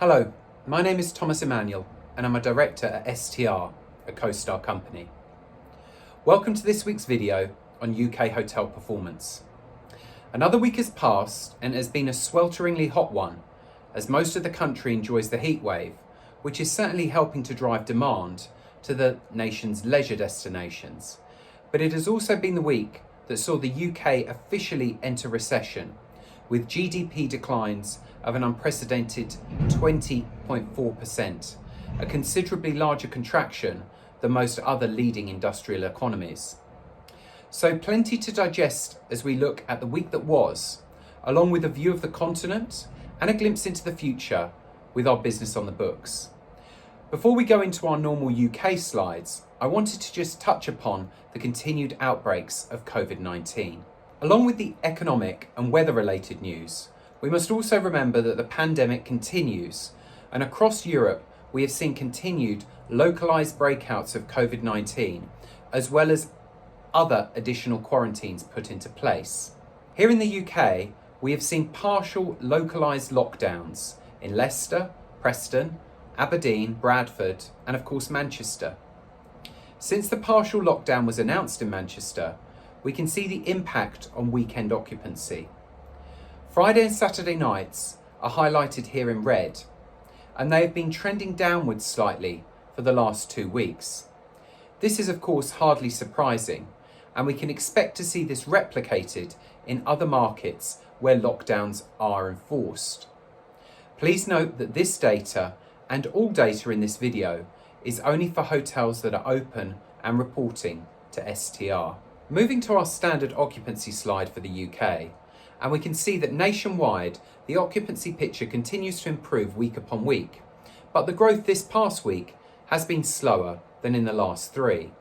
Hello, my name is Thomas Emanuel and I'm a director at STR, a CoStar company. Welcome to this week's video on UK hotel performance. Another week has passed and it has been a swelteringly hot one as most of the country enjoys the heat wave, which is certainly helping to drive demand to the nation's leisure destinations. But it has also been the week that saw the UK officially enter recession, with GDP declines of an unprecedented 20.4%, a considerably larger contraction than most other leading industrial economies. So plenty to digest as we look at the week that was, along with a view of the continent and a glimpse into the future with our business on the books. Before we go into our normal UK slides, I wanted to just touch upon the continued outbreaks of COVID-19. Along with the economic and weather-related news, we must also remember that the pandemic continues, and across Europe we have seen continued localised breakouts of COVID-19, as well as other additional quarantines put into place. Here in the UK, we have seen partial localised lockdowns in Leicester, Preston, Aberdeen, Bradford, and of course Manchester. Since the partial lockdown was announced in Manchester, we can see the impact on weekend occupancy. Friday and Saturday nights are highlighted here in red, and they have been trending downwards slightly for the last 2 weeks. This is of course hardly surprising, and we can expect to see this replicated in other markets where lockdowns are enforced. Please note that this data, and all data in this video, is only for hotels that are open and reporting to STR. Moving to our standard occupancy slide for the UK, and we can see that nationwide the occupancy picture continues to improve week upon week, but the growth this past week has been slower than in the last 3.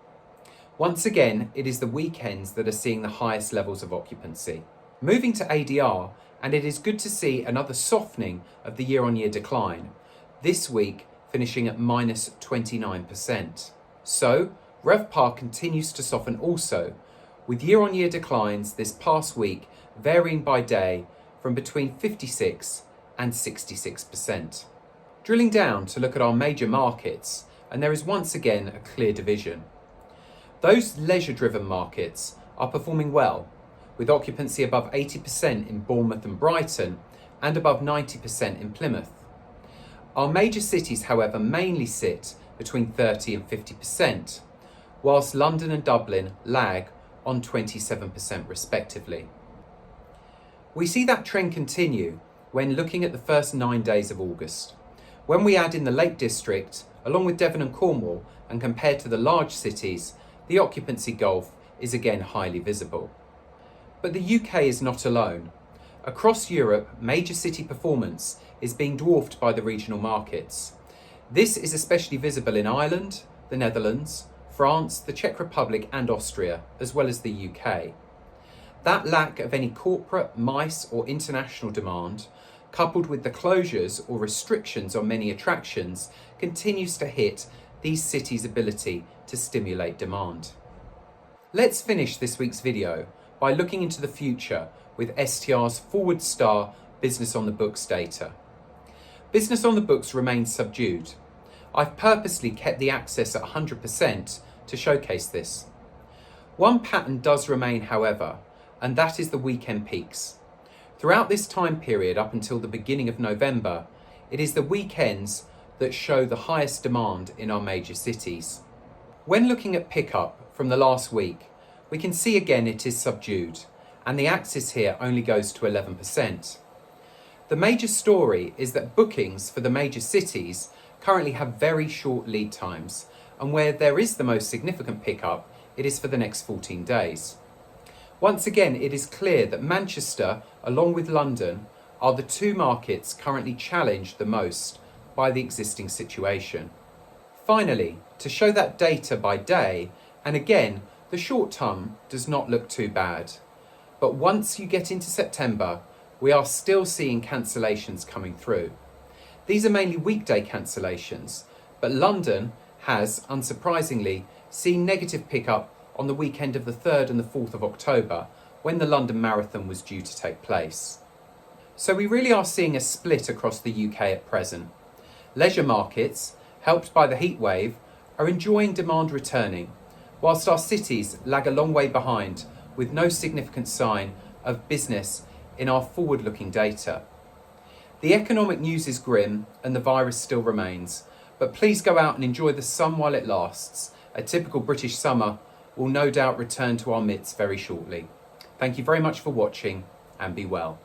Once again, it is the weekends that are seeing the highest levels of occupancy. Moving to ADR, and it is good to see another softening of the year-on-year decline, this week finishing at minus 29%. So, RevPAR continues to soften also, with year-on-year declines this past week varying by day from between 56 and 66%. Drilling down to look at our major markets, and there is once again a clear division. Those leisure-driven markets are performing well, with occupancy above 80% in Bournemouth and Brighton and above 90% in Plymouth. Our major cities, however, mainly sit between 30 and 50%, whilst London and Dublin lag on 27% respectively. We see that trend continue when looking at the first 9 days of August. When we add in the Lake District, along with Devon and Cornwall, and compared to the large cities, the occupancy gulf is again highly visible. But the UK is not alone. Across Europe, major city performance is being dwarfed by the regional markets. This is especially visible in Ireland, the Netherlands, France, the Czech Republic and Austria, as well as the UK. That lack of any corporate, MICE or international demand, coupled with the closures or restrictions on many attractions, continues to hit these cities' ability to stimulate demand. Let's finish this week's video by looking into the future with STR's Forward Star Business on the Books data. Business on the books remains subdued. I've purposely kept the access at 100% to showcase this. One pattern does remain, however, and that is the weekend peaks. Throughout this time period up until the beginning of November, it is the weekends that show the highest demand in our major cities. When looking at pickup from the last week, we can see again it is subdued, and the axis here only goes to 11%. The major story is that bookings for the major cities currently have very short lead times, and where there is the most significant pickup, it is for the next 14 days. Once again, it is clear that Manchester, along with London, are the 2 markets currently challenged the most by the existing situation. Finally, to show that data by day, and again, the short term does not look too bad. But once you get into September, we are still seeing cancellations coming through. These are mainly weekday cancellations, but London has, unsurprisingly, seen negative pickup on the weekend of the 3rd and the 4th of October, when the London Marathon was due to take place. So we really are seeing a split across the UK at present. Leisure markets, helped by the heat wave, are enjoying demand returning, whilst our cities lag a long way behind, with no significant sign of business in our forward-looking data. The economic news is grim and the virus still remains, but please go out and enjoy the sun while it lasts. A typical British summer will no doubt return to our midst very shortly. Thank you very much for watching, and be well.